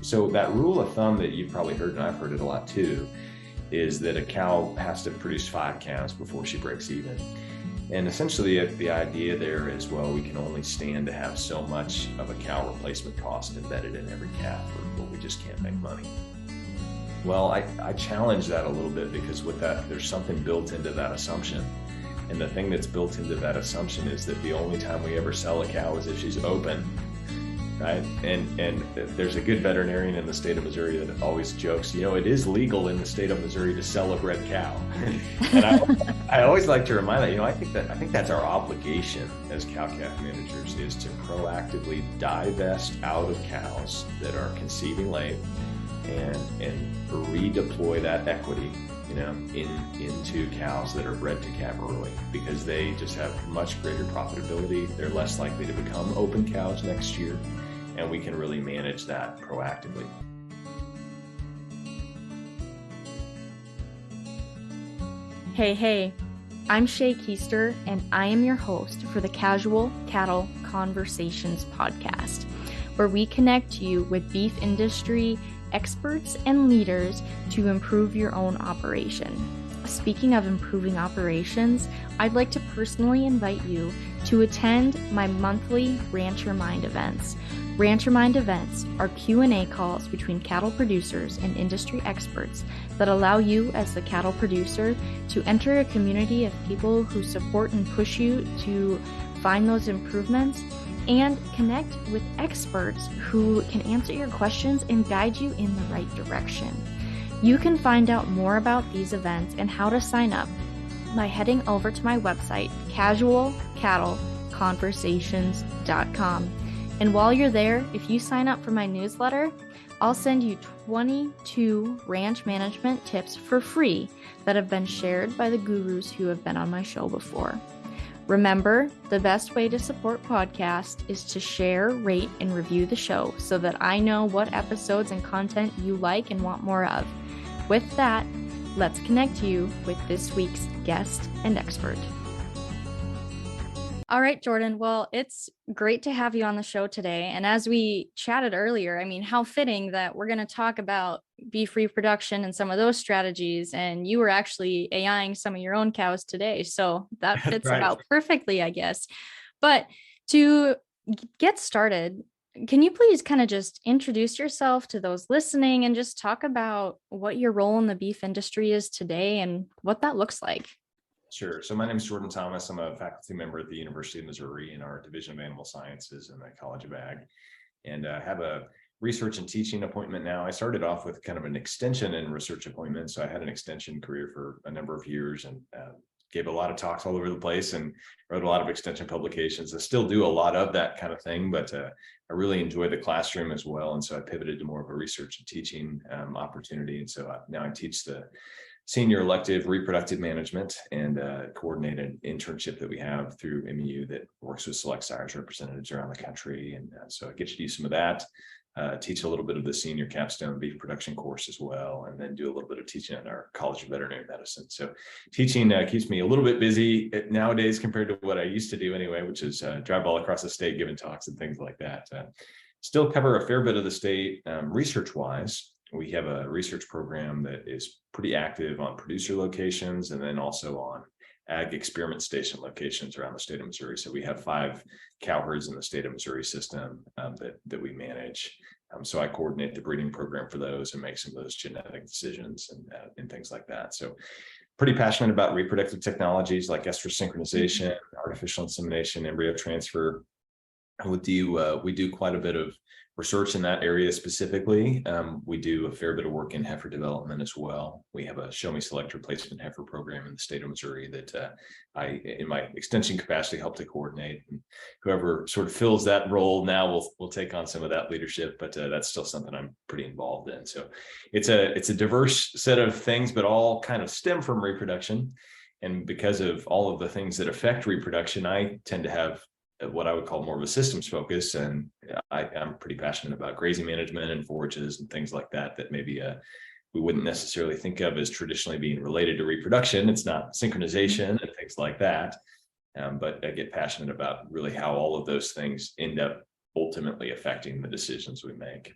So that rule of thumb that you've probably heard, and I've heard it a lot too, is that a cow has to produce 5 calves before she breaks even. And essentially the idea there is, well, we can only stand to have so much of a cow replacement cost embedded in every calf, or we just can't make money. Well, I challenge that a little bit, because with that, there's something built into that assumption. And the thing that's built into that assumption is that the only time we ever sell a cow is if she's open, right? And there's a good veterinarian in the state of Missouri that always jokes, it is legal in the state of Missouri to sell a bred cow. And I always like to remind that, I think that's our obligation as cow-calf managers, is to proactively divest out of cows that are conceiving late and redeploy that equity, into cows that are bred to calve early, because they just have much greater profitability. They're less likely to become open cows next year, and we can really manage that proactively. Hey, I'm Shay Keister, and I am your host for the Casual Cattle Conversations podcast, where we connect you with beef industry experts and leaders to improve your own operation. Speaking of improving operations, I'd like to personally invite you to attend my monthly RancherMind events. RancherMind events are Q&A calls between cattle producers and industry experts that allow you as the cattle producer to enter a community of people who support and push you to find those improvements, and connect with experts who can answer your questions and guide you in the right direction. You can find out more about these events and how to sign up by heading over to my website, casualcattleconversations.com. And while you're there, if you sign up for my newsletter, I'll send you 22 ranch management tips for free that have been shared by the gurus who have been on my show before. Remember, the best way to support podcasts is to share, rate, and review the show so that I know what episodes and content you like and want more of. With that, let's connect you with this week's guest and expert. All right, Jordan. Well, it's great to have you on the show today. And as we chatted earlier, how fitting that we're going to talk about beef reproduction and some of those strategies. And you were actually AIing some of your own cows today. So that fits Right. about perfectly, I guess. But to get started, can you please kind of just introduce yourself to those listening and just talk about what your role in the beef industry is today and what that looks like? Sure. So my name is Jordan Thomas. I'm a faculty member at the University of Missouri in our Division of Animal Sciences in the College of Ag, and I have a research and teaching appointment now. I started off with kind of an extension and research appointment. So I had an extension career for a number of years and gave a lot of talks all over the place and wrote a lot of extension publications. I still do a lot of that kind of thing, but I really enjoy the classroom as well. And so I pivoted to more of a research and teaching opportunity. And so now I teach the senior elective reproductive management and coordinated internship that we have through MEU that works with select sires representatives around the country. And so I get to do some of that, teach a little bit of the senior capstone beef production course as well, and then do a little bit of teaching at our College of Veterinary Medicine. So teaching keeps me a little bit busy nowadays compared to what I used to do anyway, which is drive all across the state, giving talks and things like that. Still cover a fair bit of the state research-wise. We have a research program that is pretty active on producer locations and then also on ag experiment station locations around the state of Missouri. So we have 5 cow herds in the state of Missouri system that we manage. So I coordinate the breeding program for those and make some of those genetic decisions and things like that. So pretty passionate about reproductive technologies like estrus synchronization, artificial insemination, embryo transfer. We do quite a bit of research in that area specifically. We do a fair bit of work in heifer development as well. We have a Show Me Select Replacement heifer program in the state of Missouri that I, in my extension capacity, help to coordinate. And whoever sort of fills that role now will take on some of that leadership, but that's still something I'm pretty involved in. So it's a diverse set of things, but all kind of stem from reproduction. And because of all of the things that affect reproduction, I tend to have what I would call more of a systems focus. And I'm pretty passionate about grazing management and forages and things like that maybe we wouldn't necessarily think of as traditionally being related to reproduction. It's not synchronization and things like that. But I get passionate about really how all of those things end up ultimately affecting the decisions we make.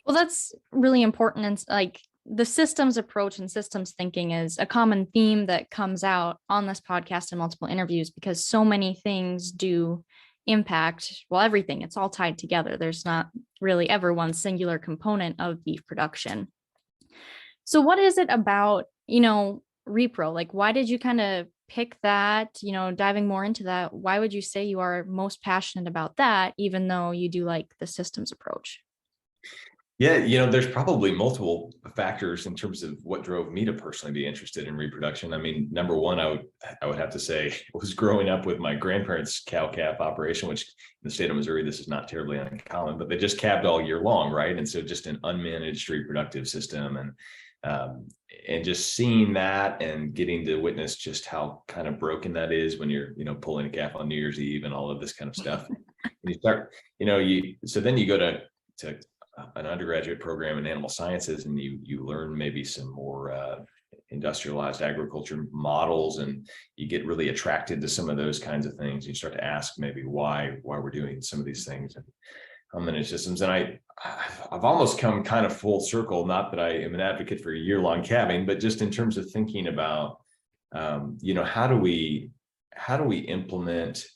Well, that's really important. And like the systems approach and systems thinking is a common theme that comes out on this podcast and multiple interviews because so many things do impact, well, everything. It's all tied together. There's not really ever one singular component of beef production. So what is it about, repro? Like, why did you kind of pick that, diving more into that? Why would you say you are most passionate about that, even though you do like the systems approach? Yeah, there's probably multiple factors in terms of what drove me to personally be interested in reproduction. I mean, number one, I would have to say was growing up with my grandparents' cow-calf operation, which in the state of Missouri, this is not terribly uncommon, but they just calved all year long, right? And so just an unmanaged reproductive system, and just seeing that and getting to witness just how kind of broken that is when you're, pulling a calf on New Year's Eve and all of this kind of stuff. And you start, so then you go to an undergraduate program in animal sciences, and you learn maybe some more industrialized agriculture models, and you get really attracted to some of those kinds of things. You start to ask maybe why we're doing some of these things and unmanaged systems. And I've almost come kind of full circle, not that I am an advocate for year-long calving, but just in terms of thinking about how do we implement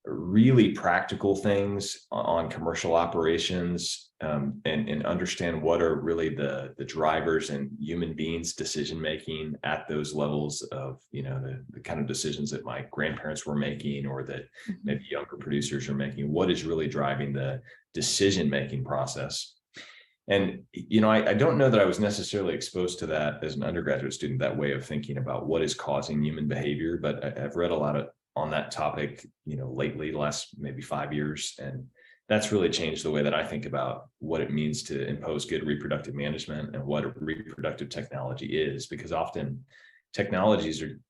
really practical things on commercial operations, and understand what are really the drivers and human beings decision making at those levels of the kind of decisions that my grandparents were making, or that maybe younger producers are making. What is really driving the decision making process? And I don't know that I was necessarily exposed to that as an undergraduate student, that way of thinking about what is causing human behavior, but I've read a lot on that topic, lately, the last maybe 5 years. And that's really changed the way that I think about what it means to impose good reproductive management and what a reproductive technology is, because often technologies are,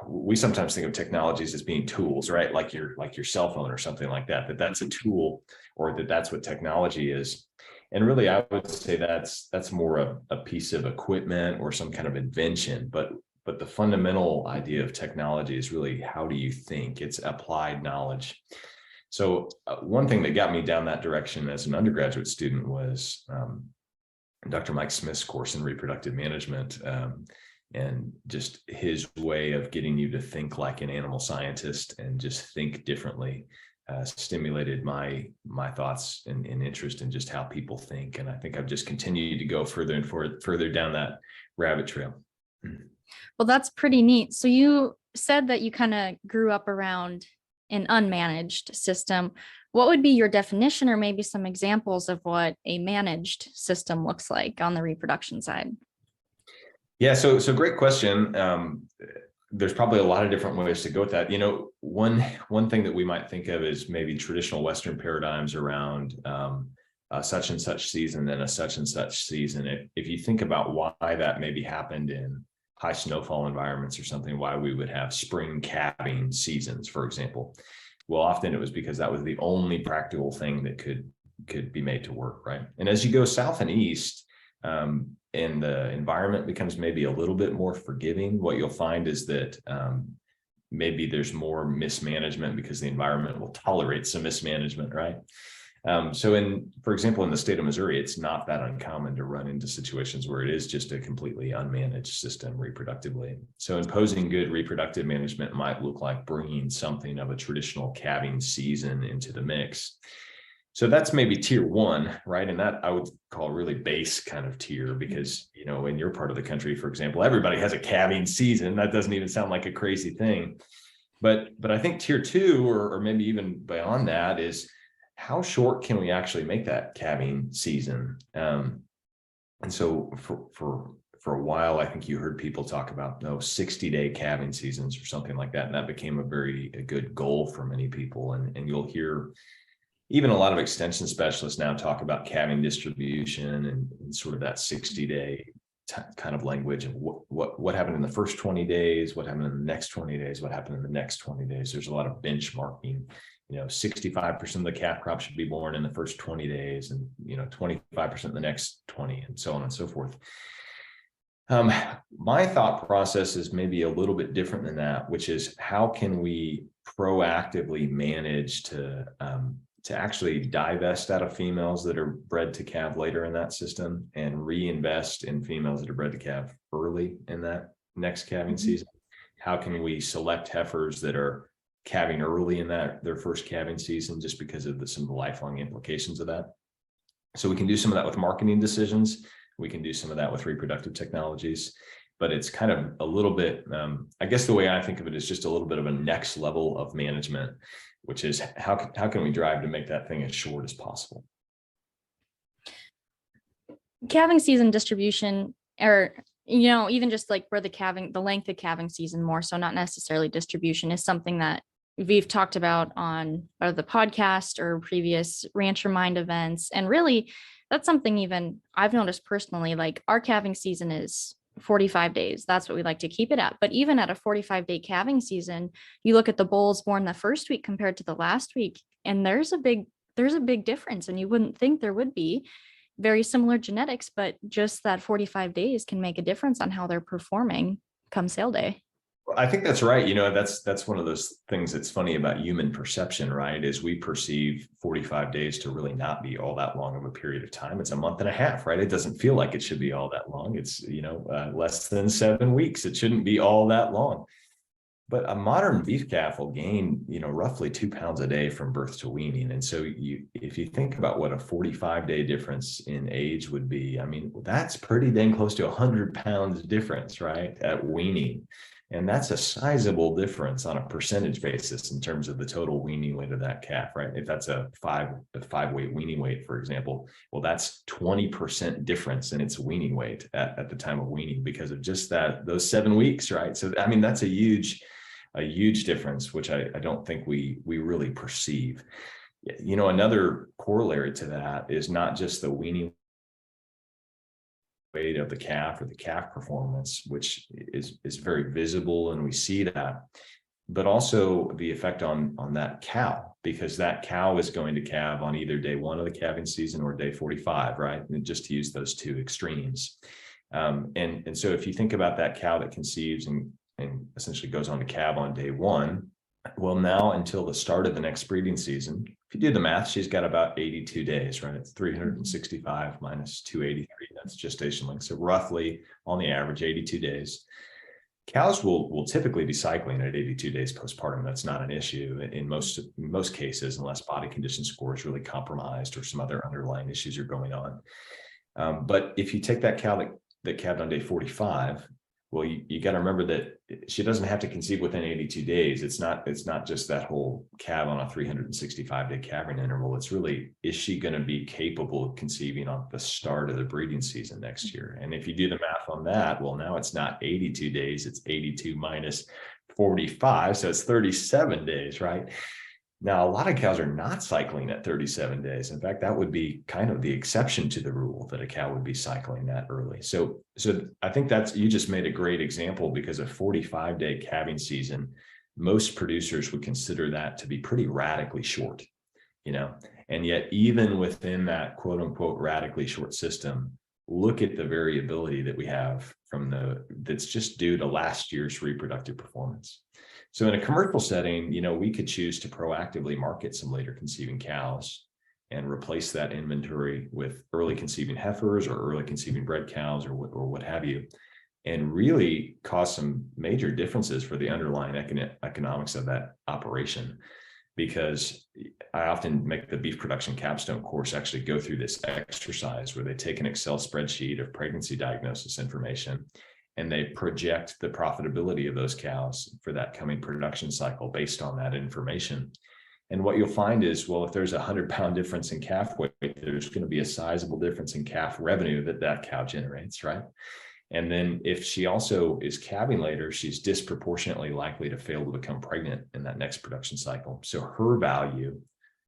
we sometimes think of technologies as being tools, right? Like your cell phone or something like that, that's a tool, or that's what technology is. And really, I would say that's more a piece of equipment or some kind of invention, but the fundamental idea of technology is really, how do you think? It's applied knowledge. So one thing that got me down that direction as an undergraduate student was Dr. Mike Smith's course in reproductive management, and just his way of getting you to think like an animal scientist and just think differently stimulated my thoughts and interest in just how people think. And I think I've just continued to go further and further down that rabbit trail. Well, that's pretty neat. So you said that you kind of grew up around an unmanaged system. What would be your definition, or maybe some examples of what a managed system looks like on the reproduction side? Yeah, so great question. There's probably a lot of different ways to go with that. One thing that we might think of is maybe traditional Western paradigms around a such and such season and a such and such season. If you think about why that maybe happened in high snowfall environments or something, why we would have spring calving seasons, for example. Well, often it was because that was the only practical thing that could be made to work, right? And as you go south and east, and the environment becomes maybe a little bit more forgiving, what you'll find is that maybe there's more mismanagement because the environment will tolerate some mismanagement, right? So for example, in the state of Missouri, it's not that uncommon to run into situations where it is just a completely unmanaged system reproductively. So imposing good reproductive management might look like bringing something of a traditional calving season into the mix. So that's maybe tier one, right? And that I would call really base kind of tier, because, in your part of the country, for example, everybody has a calving season. That doesn't even sound like a crazy thing. But I think tier two, or maybe even beyond that, is how short can we actually make that calving season? And so for a while, I think you heard people talk about 60-day calving seasons or something like that. And that became a good goal for many people. And you'll hear even a lot of extension specialists now talk about calving distribution and sort of that 60-day kind of language of what happened in the first 20 days, what happened in the next 20 days, what happened in the next 20 days. There's a lot of benchmarking. 65% of the calf crop should be born in the first 20 days, and 25% in the next 20, and so on and so forth. My thought process is maybe a little bit different than that, which is how can we proactively manage to to actually divest out of females that are bred to calve later in that system and reinvest in females that are bred to calve early in that next calving season? How can we select heifers that are calving early in their first calving season, just because of some of the lifelong implications of that? So we can do some of that with marketing decisions. We can do some of that with reproductive technologies, but it's kind of a little bit, I guess the way I think of it is just a little bit of a next level of management, which is how can we drive to make that thing as short as possible? Calving season distribution, or even just like where the length of calving season more so, not necessarily distribution, is something that we've talked about on the podcast or previous RancherMind events. And really, that's something even I've noticed personally. Like, our calving season is 45 days. That's what we like to keep it at. But even at a 45-day calving season, you look at the bulls born the first week compared to the last week, and there's a big difference. And you wouldn't think there would be. Very similar genetics, but just that 45 days can make a difference on how they're performing come sale day. I think that's right. That's one of those things that's funny about human perception, right? Is we perceive 45 days to really not be all that long of a period of time. It's a month and a half, right? It doesn't feel like it should be all that long. It's, less than 7 weeks. It shouldn't be all that long. But a modern beef calf will gain, roughly 2 pounds a day from birth to weaning. And so if you think about what a 45-day difference in age would be, I mean, that's pretty dang close to 100 pounds difference, right, at weaning. And that's a sizable difference on a percentage basis in terms of the total weaning weight of that calf, right? If that's a five weight weaning weight, for example, well, that's 20% difference in its weaning weight at the time of weaning because of just those 7 weeks, right? So, I mean, that's a huge difference, which I don't think we really perceive. Another corollary to that is not just the weaning weight of the calf or the calf performance, which is very visible, and we see that, but also the effect on that cow, because that cow is going to calve on either day 1 of the calving season or day 45, right? And just to use those two extremes. And so if you think about that cow that conceives and essentially goes on to calve on day 1, well, now until the start of the next breeding season, if you do the math, she's got about 82 days, right? It's 365 minus 283. That's gestation length. So roughly, on the average, 82 days. Cows will typically be cycling at 82 days postpartum. That's not an issue in most cases, unless body condition score is really compromised or some other underlying issues are going on. But if you take that cow that calved on day 45, well, you got to remember that she doesn't have to conceive within 82 days. It's not just that whole calve on a 365-day calving interval. It's really, is she going to be capable of conceiving on the start of the breeding season next year? And if you do the math on that, well, now it's not 82 days, it's 82 minus 45. So it's 37 days, right? Now, a lot of cows are not cycling at 37 days. In fact, that would be kind of the exception to the rule, that a cow would be cycling that early. So I think you just made a great example, because a 45-day calving season, most producers would consider that to be pretty radically short, and yet even within that quote unquote radically short system, look at the variability that we have that's just due to last year's reproductive performance. So in a commercial setting, we could choose to proactively market some later conceiving cows and replace that inventory with early conceiving heifers or early conceiving bred cows or what have you, and really cause some major differences for the underlying economics of that operation. Because I often make the beef production capstone course actually go through this exercise where they take an Excel spreadsheet of pregnancy diagnosis information, and they project the profitability of those cows for that coming production cycle based on that information. And what you'll find is, well, if there's a 100-pound difference in calf weight, there's going to be a sizable difference in calf revenue that cow generates, right? And then if she also is calving later, she's disproportionately likely to fail to become pregnant in that next production cycle. So her value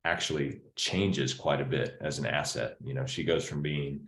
actually changes quite a bit as an asset. She goes from being,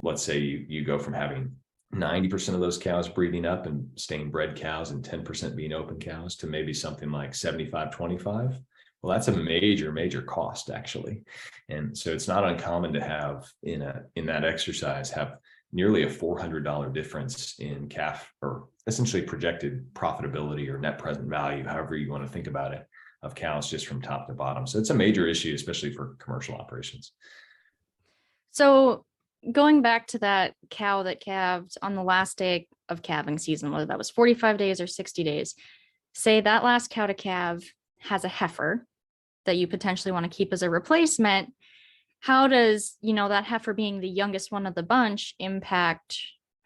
let's say you go from having 90% of those cows breeding up and staying bred cows and 10% being open cows to maybe something like 75-25. Well, that's a major cost, actually. And so it's not uncommon to have in that exercise have nearly a $400 difference in calf, or essentially projected profitability or net present value, however you want to think about it, of cows just from top to bottom. So it's a major issue, especially for commercial operations. So going back to that cow that calved on the last day of calving season, whether that was 45 days or 60 days, say that last cow to calve has a heifer that you potentially want to keep as a replacement. How does, that heifer being the youngest one of the bunch impact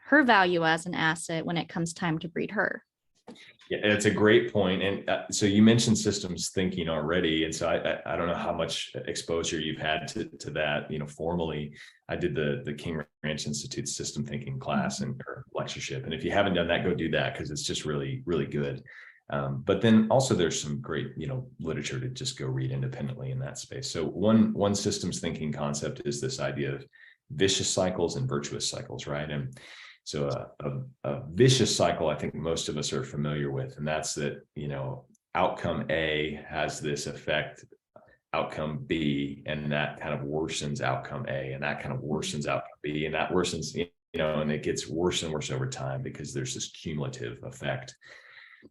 her value as an asset when it comes time to breed her? Yeah, it's a great point. And so you mentioned systems thinking already. And so I don't know how much exposure you've had to that, formally. I did the King Ranch Institute system thinking class and or lectureship. And if you haven't done that, go do that, because it's just really, really good. But then also there's some great, literature to just go read independently in that space. So one systems thinking concept is this idea of vicious cycles and virtuous cycles, right? And so a vicious cycle, I think most of us are familiar with, and that's that, outcome A has this effect, outcome B, and that kind of worsens outcome A, and that kind of worsens outcome B, and that worsens, and it gets worse and worse over time because there's this cumulative effect.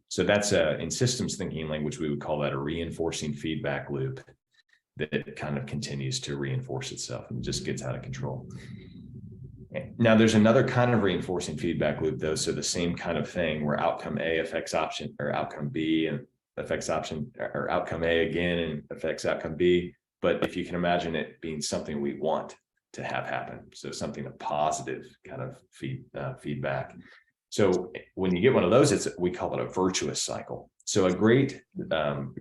So that's in systems thinking language, we would call that a reinforcing feedback loop that kind of continues to reinforce itself and just gets out of control. Now, there's another kind of reinforcing feedback loop, though. So the same kind of thing where outcome A affects option or outcome B and affects option or outcome A again and affects outcome B. But if you can imagine it being something we want to have happen, so something a positive kind of feedback. So when you get one of those, we call it a virtuous cycle. So a great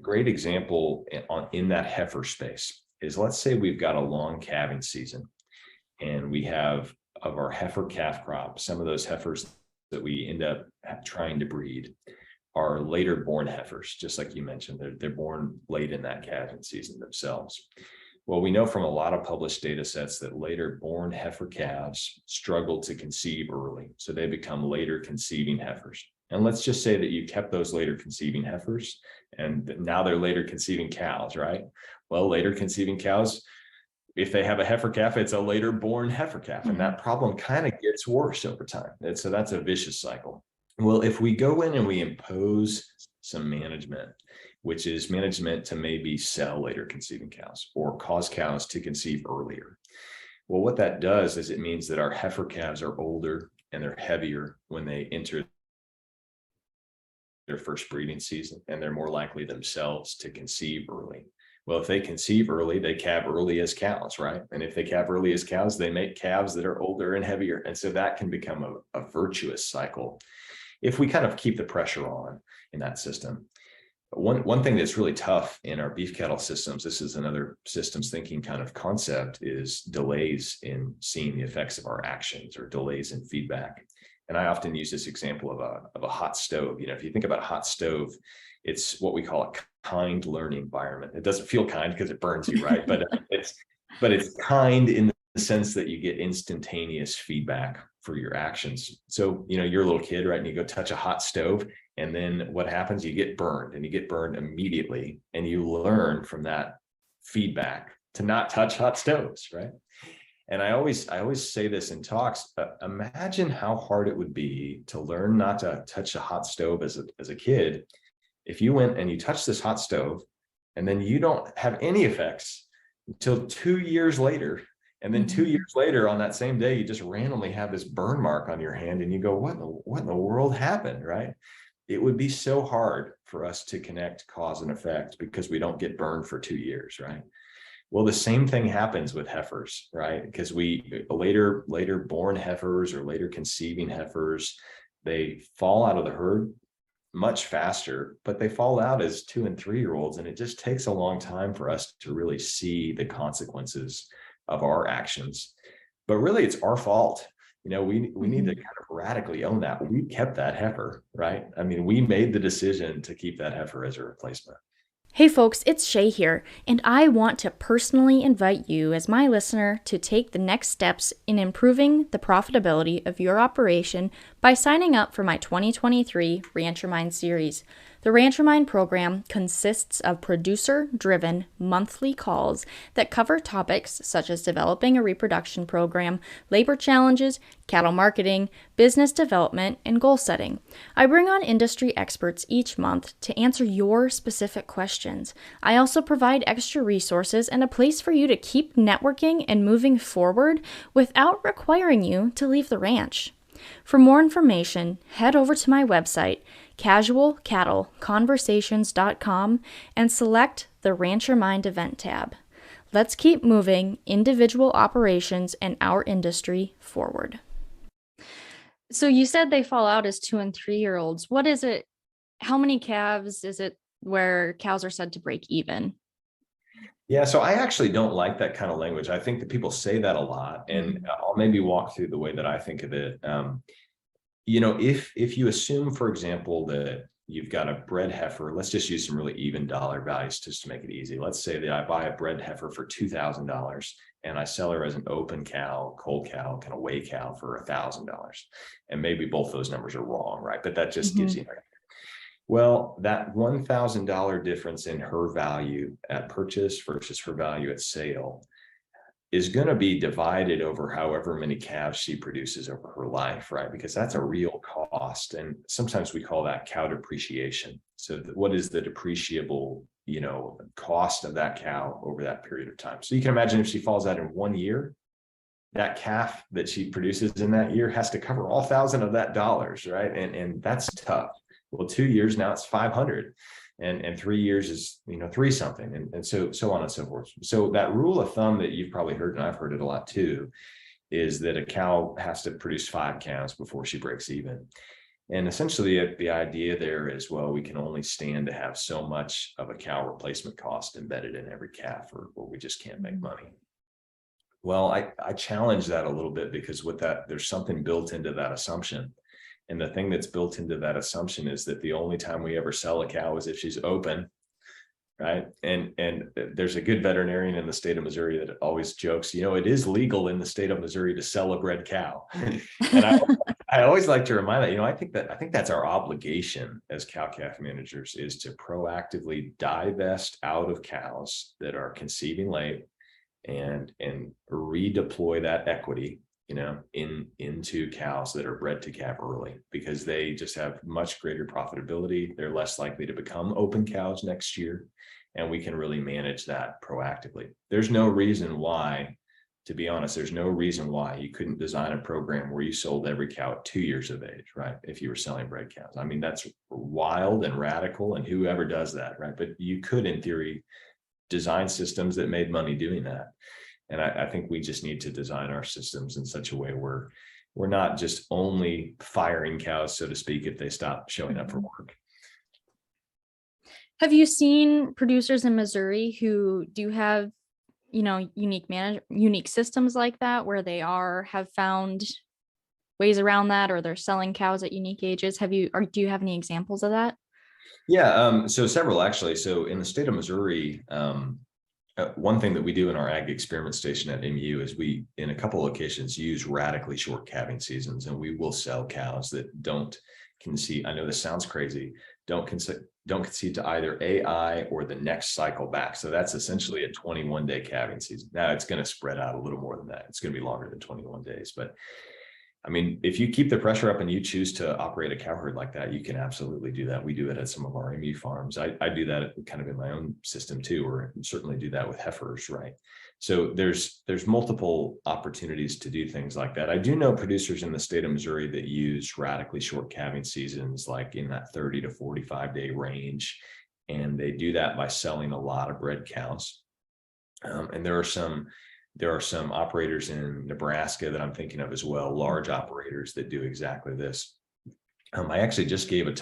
example in that heifer space is, let's say we've got a long calving season, and we have of our heifer calf crop, some of those heifers that we end up trying to breed are later born heifers, just like you mentioned. They're born late in that calving season themselves. Well, we know from a lot of published data sets that later born heifer calves struggle to conceive early. So they become later conceiving heifers. And let's just say that you kept those later conceiving heifers, and now they're later conceiving cows, right? Well, later conceiving cows, if they have a heifer calf, it's a later born heifer calf. And that problem kind of gets worse over time. And so that's a vicious cycle. Well, if we go in and we impose some management, which is management to maybe sell later conceiving cows or cause cows to conceive earlier. Well, what that does is it means that our heifer calves are older and they're heavier when they enter their first breeding season, and they're more likely themselves to conceive early. Well, if they conceive early, they calve early as cows, right? And if they calve early as cows, they make calves that are older and heavier. And so that can become a virtuous cycle if we kind of keep the pressure on in that system. One thing that's really tough in our beef cattle systems, this is another systems thinking kind of concept, is delays in seeing the effects of our actions or delays in feedback. And I often use this example of a hot stove. If you think about a hot stove, it's what we call a kind learning environment. It doesn't feel kind because it burns you, right? But it's kind in the sense that you get instantaneous feedback for your actions. So, you're a little kid, right? And you go touch a hot stove, and then what happens? You get burned, and you get burned immediately. And you learn from that feedback to not touch hot stoves, right? And I always say this in talks, imagine how hard it would be to learn not to touch a hot stove as a kid. If you went and you touched this hot stove, and then you don't have any effects until 2 years later. And then 2 years later on that same day, you just randomly have this burn mark on your hand, and you go, what in the world happened, right? It would be so hard for us to connect cause and effect because we don't get burned for 2 years, right? Well, the same thing happens with heifers, right? Because we later born heifers or later conceiving heifers, they fall out of the herd much faster, but they fall out as 2 and 3 year olds. And it just takes a long time for us to really see the consequences of our actions. But really, it's our fault. We need to kind of radically own that. We kept that heifer, right? I mean, we made the decision to keep that heifer as a replacement. Hey folks, it's Shay here, and I want to personally invite you as my listener to take the next steps in improving the profitability of your operation by signing up for my 2023 RancherMind series. The RancherMind program consists of producer-driven monthly calls that cover topics such as developing a reproduction program, labor challenges, cattle marketing, business development, and goal setting. I bring on industry experts each month to answer your specific questions. I also provide extra resources and a place for you to keep networking and moving forward without requiring you to leave the ranch. For more information, head over to my website, casualcattleconversations.com, and select the RancherMind event tab. Let's keep moving individual operations and our industry forward. So you said they fall out as 2 and 3 year olds. What is it? How many calves is it where cows are said to break even? Yeah, so I actually don't like that kind of language. I think that people say that a lot, and I'll maybe walk through the way that I think of it. If you assume, for example, that you've got a bred heifer, let's just use some really even dollar values just to make it easy. Let's say that I buy a bred heifer for $2,000 and I sell her as an open cow, cold cow, kind of weigh cow for $1,000. And maybe both those numbers are wrong, right? But that just gives you an idea. Well, that $1,000 difference in her value at purchase versus her value at sale is going to be divided over however many calves she produces over her life, right? Because that's a real cost. And sometimes we call that cow depreciation. So what is the depreciable, cost of that cow over that period of time? So you can imagine if she falls out in 1 year, that calf that she produces in that year has to cover all 1,000 of that dollars, right? And that's tough. Well, 2 years now it's 500, and 3 years is three something, and so on and so forth. So that rule of thumb that you've probably heard, and I've heard it a lot too, is that a cow has to produce 5 calves before she breaks even. And essentially the idea there is, well, we can only stand to have so much of a cow replacement cost embedded in every calf, or we just can't make money. Well, I challenge that a little bit, because with that, there's something built into that assumption. And the thing that's built into that assumption is that the only time we ever sell a cow is if she's open, right? And there's a good veterinarian in the state of Missouri that always jokes, it is legal in the state of Missouri to sell a bred cow. And I always like to remind that, I think that's our obligation as cow-calf managers, is to proactively divest out of cows that are conceiving late and redeploy that equity into cows that are bred to calf early, because they just have much greater profitability. They're less likely to become open cows next year, and we can really manage that proactively. There's no reason why, to be honest, there's no reason why you couldn't design a program where you sold every cow at 2 years of age, right? If you were selling bred cows. I mean, that's wild and radical, and whoever does that, right? But you could, in theory, design systems that made money doing that. And I think we just need to design our systems in such a way where we're not just only firing cows, so to speak, if they stop showing up for work. Have you seen producers in Missouri who do have, unique systems like that, where they have found ways around that, or they're selling cows at unique ages? Do you have any examples of that? Yeah, so several actually. So in the state of Missouri, one thing that we do in our ag experiment station at MU is we, in a couple of locations, use radically short calving seasons, and we will sell cows that don't conceive. I know this sounds crazy. Don't conceive to either AI or the next cycle back. So that's essentially a 21-day calving season. Now it's going to spread out a little more than that. It's going to be longer than 21 days, but I mean, if you keep the pressure up and you choose to operate a cow herd like that, you can absolutely do that. We do it at some of our MU farms. I do that kind of in my own system too, or certainly do that with heifers, right? So there's multiple opportunities to do things like that. I do know producers in the state of Missouri that use radically short calving seasons, like in that 30 to 45-day range. And they do that by selling a lot of bred cows. And there are some operators in Nebraska that I'm thinking of as well, large operators that do exactly this. I actually just gave a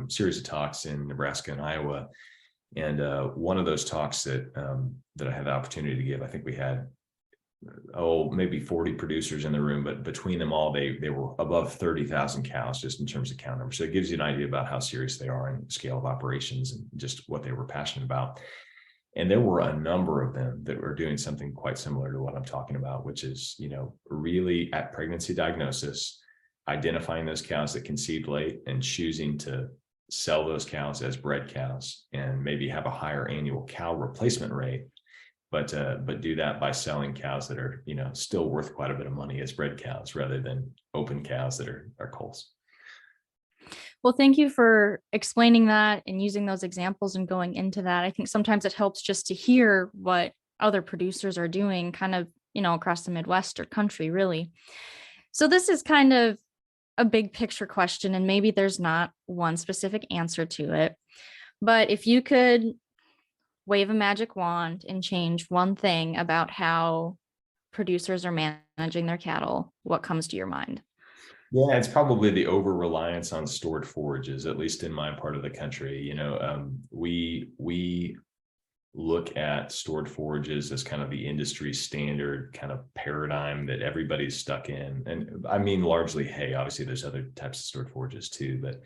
series of talks in Nebraska and Iowa, and one of those talks that I had the opportunity to give, I think we had maybe 40 producers in the room, but between them all, they were above 30,000 cows just in terms of cow numbers. So it gives you an idea about how serious they are and scale of operations and just what they were passionate about. And there were a number of them that were doing something quite similar to what I'm talking about, which is, really at pregnancy diagnosis, identifying those cows that conceived late and choosing to sell those cows as bred cows and maybe have a higher annual cow replacement rate, but do that by selling cows that are, still worth quite a bit of money as bred cows rather than open cows that are culls. Well, thank you for explaining that and using those examples and going into that. I think sometimes it helps just to hear what other producers are doing kind of, across the Midwest or country, really. So this is kind of a big picture question, and maybe there's not one specific answer to it. But if you could wave a magic wand and change one thing about how producers are managing their cattle, what comes to your mind? Yeah, it's probably the over reliance on stored forages, at least in my part of the country. We look at stored forages as kind of the industry standard kind of paradigm that everybody's stuck in. And I mean, largely hay. Obviously, there's other types of stored forages too. But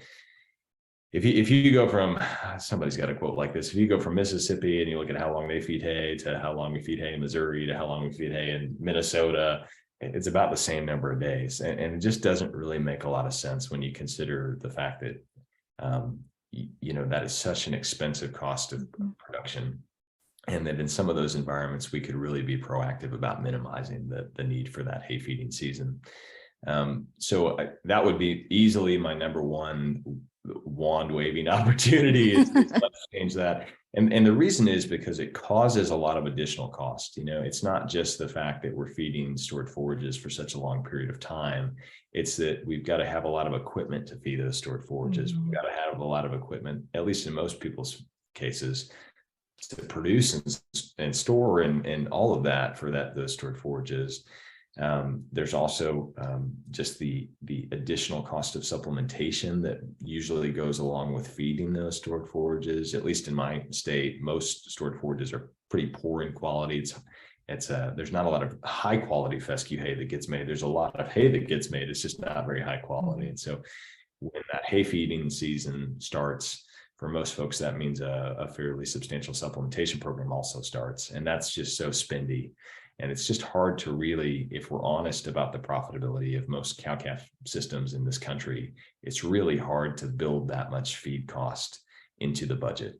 if you go from, somebody's got a quote like this, if you go from Mississippi and you look at how long they feed hay to how long we feed hay in Missouri to how long we feed hay in Minnesota, it's about the same number of days. And it just doesn't really make a lot of sense when you consider the fact that, that is such an expensive cost of production. And that in some of those environments, we could really be proactive about minimizing the need for that hay feeding season. So that would be easily my number one wand waving opportunity is let's change that. And the reason is because it causes a lot of additional cost. It's not just the fact that we're feeding stored forages for such a long period of time. It's that we've got to have a lot of equipment to feed those stored forages. We've got to have a lot of equipment, at least in most people's cases, to produce and store and all of that for those stored forages. There's also just the additional cost of supplementation that usually goes along with feeding those stored forages. At least in my state, most stored forages are pretty poor in quality. There's not a lot of high quality fescue hay that gets made. There's a lot of hay that gets made. It's just not very high quality. And so when that hay feeding season starts, for most folks, that means a fairly substantial supplementation program also starts. And that's just so spendy. And it's just hard to really, if we're honest about the profitability of most cow-calf systems in this country, it's really hard to build that much feed cost into the budget.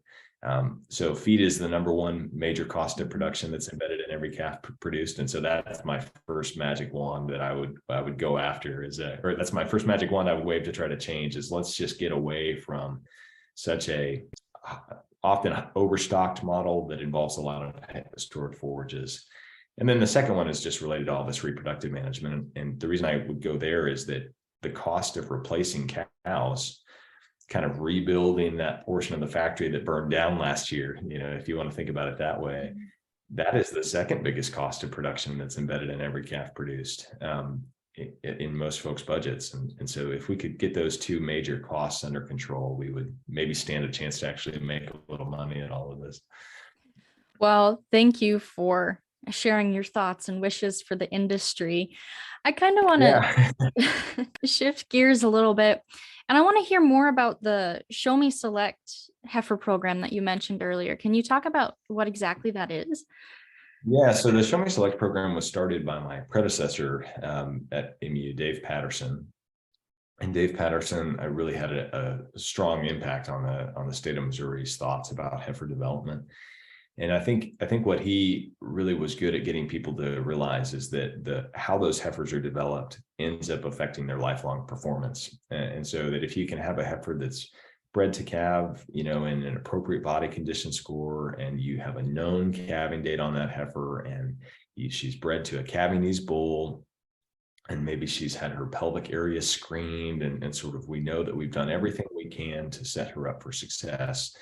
So feed is the number one major cost of production that's embedded in every calf produced. And so that's my first magic wand that I would go after or that's my first magic wand I would wave to try to change is let's just get away from such a often overstocked model that involves a lot of stored forages. And then the second one is just related to all this reproductive management. And the reason I would go there is that the cost of replacing cows, kind of rebuilding that portion of the factory that burned down last year, if you want to think about it that way, that is the second biggest cost of production that's embedded in every calf produced in most folks' budgets. And so if we could get those two major costs under control, we would maybe stand a chance to actually make a little money in all of this. Well, thank you for sharing your thoughts and wishes for the industry. I kind of want to shift gears a little bit, and I want to hear more about the Show Me Select heifer program that you mentioned earlier. Can you talk about what exactly that is? Yeah, so the Show Me Select program was started by my predecessor at MU, Dave Patterson. And Dave Patterson really had a strong impact on the state of Missouri's thoughts about heifer development. And I think what he really was good at getting people to realize is that how those heifers are developed ends up affecting their lifelong performance. And so that if you can have a heifer that's bred to calve, in an appropriate body condition score, and you have a known calving date on that heifer, and she's bred to a calving ease bull, and maybe she's had her pelvic area screened, and sort of we know that we've done everything we can to set her up for success.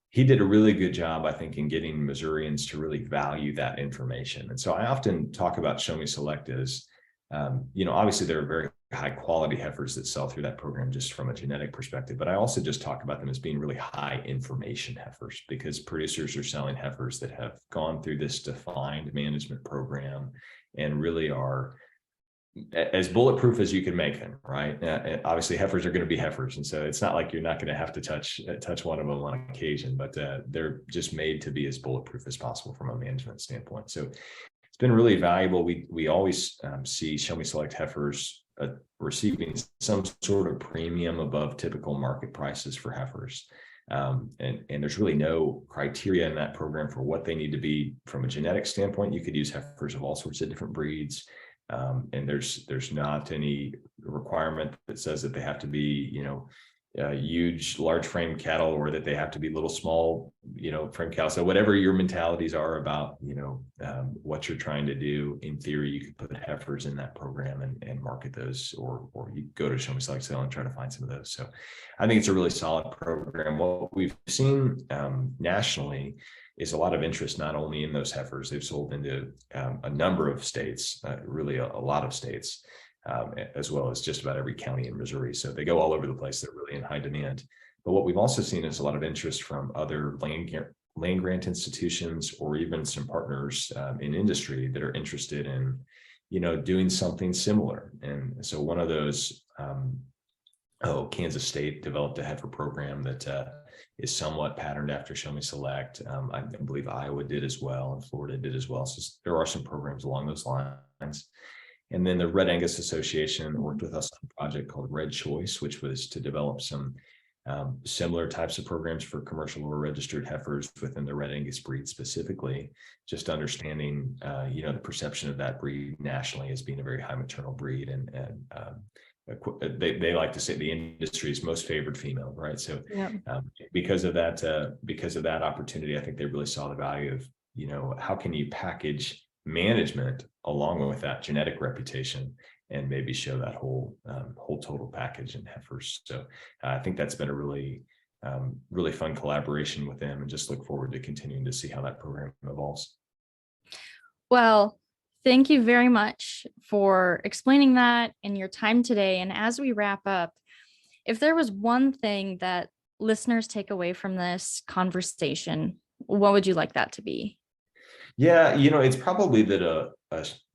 He did a really good job, I think, in getting Missourians to really value that information. And so I often talk about Show Me Select as, obviously there are very high quality heifers that sell through that program just from a genetic perspective, but I also just talk about them as being really high information heifers, because producers are selling heifers that have gone through this defined management program and really are as bulletproof as you can make them, right? Obviously heifers are going to be heifers. And so it's not like you're not going to have to touch one of them on occasion, but they're just made to be as bulletproof as possible from a management standpoint. So it's been really valuable. We always see Show Me Select heifers receiving some sort of premium above typical market prices for heifers. And there's really no criteria in that program for what they need to be from a genetic standpoint. You could use heifers of all sorts of different breeds. And there's not any requirement that says that they have to be, huge, large frame cattle, or that they have to be little, small, frame cattle. So whatever your mentalities are about, what you're trying to do, in theory, you could put heifers in that program and market those, or you go to Show Me Select Sale and try to find some of those. So I think it's a really solid program. What we've seen nationally is a lot of interest, not only in those heifers. They've sold into a number of states, really a lot of states, as well as just about every county in Missouri. So they go all over the place. They're really in high demand. But what we've also seen is a lot of interest from other land grant institutions, or even some partners in industry that are interested in, doing something similar. And so one of those, Kansas State developed a heifer program that is somewhat patterned after Show Me Select. I believe Iowa did as well, and Florida did as well. So there are some programs along those lines. And then the Red Angus Association worked with us on a project called Red Choice, which was to develop some similar types of programs for commercial or registered heifers within the Red Angus breed specifically, just understanding, the perception of that breed nationally as being a very high maternal breed. And they like to say the industry's most favored female, right? So because of that opportunity, I think they really saw the value of, how can you package management along with that genetic reputation and maybe show that whole total package in heifers. So I think that's been a really fun collaboration with them, and just look forward to continuing to see how that program evolves. Well, thank you very much for explaining that and your time today. And as we wrap up, if there was one thing that listeners take away from this conversation, what would you like that to be? Yeah, it's probably that a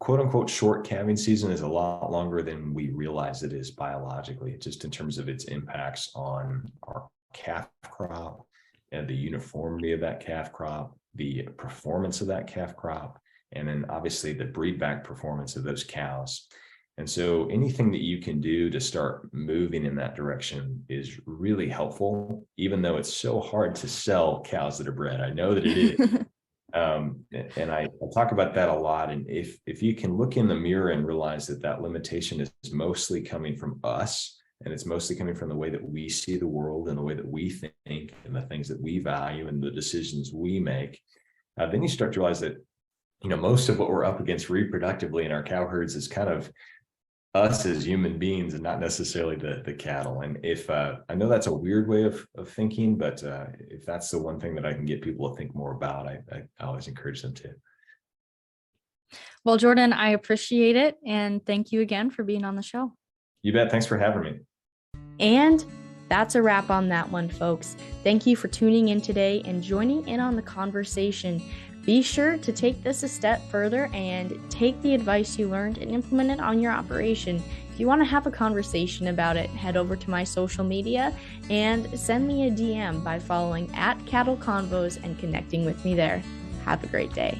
quote unquote short calving season is a lot longer than we realize it is biologically, just in terms of its impacts on our calf crop and the uniformity of that calf crop, the performance of that calf crop, and then obviously the breed back performance of those cows. And so anything that you can do to start moving in that direction is really helpful, even though it's so hard to sell cows that are bred. I know that it is. And I talk about that a lot. And if you can look in the mirror and realize that limitation is mostly coming from us, and it's mostly coming from the way that we see the world and the way that we think and the things that we value and the decisions we make, then you start to realize that, most of what we're up against reproductively in our cow herds is kind of us as human beings and not necessarily the cattle. And if I know that's a weird way of thinking, but if that's the one thing that I can get people to think more about, I always encourage them to. Well, Jordan, I appreciate it. And thank you again for being on the show. You bet. Thanks for having me. And that's a wrap on that one, folks. Thank you for tuning in today and joining in on the conversation. Be sure to take this a step further and take the advice you learned and implement it on your operation. If you want to have a conversation about it, head over to my social media and send me a DM by following @CattleConvos and connecting with me there. Have a great day.